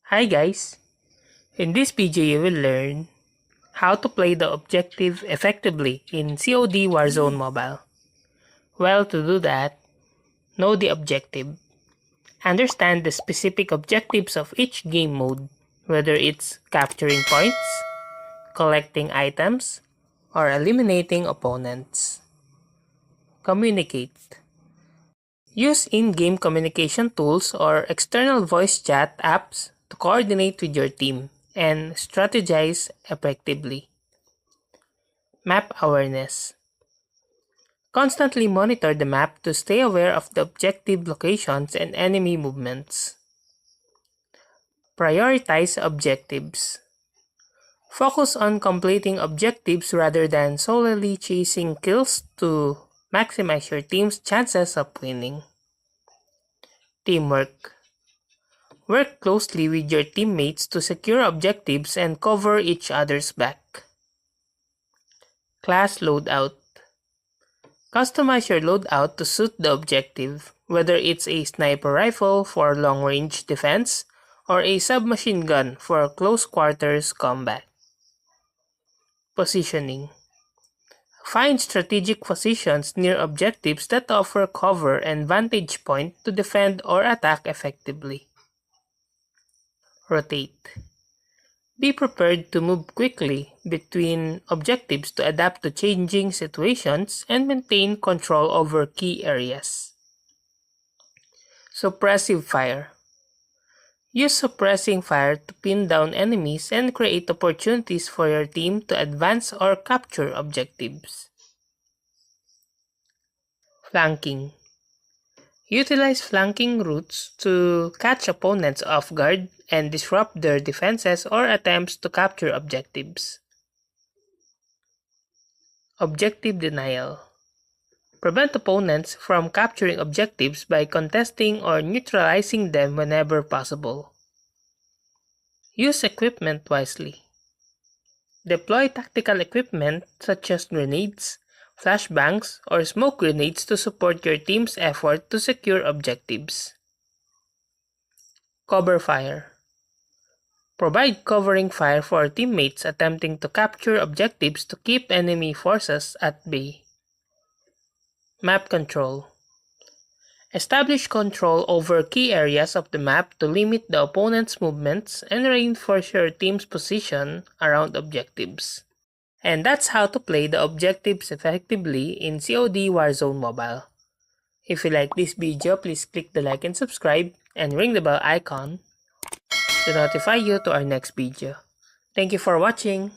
Hi guys! In this video you will learn how to play the objective effectively in COD Warzone Mobile. Well, to do that, know the objective. Understand the specific objectives of each game mode, whether it's capturing points, collecting items, or eliminating opponents. Communicate. Use in-game communication tools or external voice chat apps to coordinate with your team and strategize effectively. Map awareness. Constantly monitor the map to stay aware of the objective locations and enemy movements. Prioritize objectives. Focus on completing objectives rather than solely chasing kills to maximize your team's chances of winning. Teamwork. Work closely with your teammates to secure objectives and cover each other's back. Class loadout. Customize your loadout to suit the objective, whether it's a sniper rifle for long-range defense or a submachine gun for close quarters combat. Positioning. Find strategic positions near objectives that offer cover and vantage point to defend or attack effectively. Rotate. Be prepared to move quickly between objectives to adapt to changing situations and maintain control over key areas. Suppressive fire. Use suppressing fire to pin down enemies and create opportunities for your team to advance or capture objectives. Flanking. Utilize flanking routes to catch opponents off guard and disrupt their defenses or attempts to capture objectives. Objective denial. Prevent opponents from capturing objectives by contesting or neutralizing them whenever possible. Use equipment wisely. Deploy tactical equipment such as grenades, flashbangs, or smoke grenades to support your team's effort to secure objectives. Cover fire. Provide covering fire for teammates attempting to capture objectives to keep enemy forces at bay. Map control. Establish control over key areas of the map to limit the opponent's movements and reinforce your team's position around objectives. And that's how to play the objectives effectively in COD Warzone Mobile. If you like this video, please click the like and subscribe and ring the bell icon to notify you to our next video. Thank you for watching.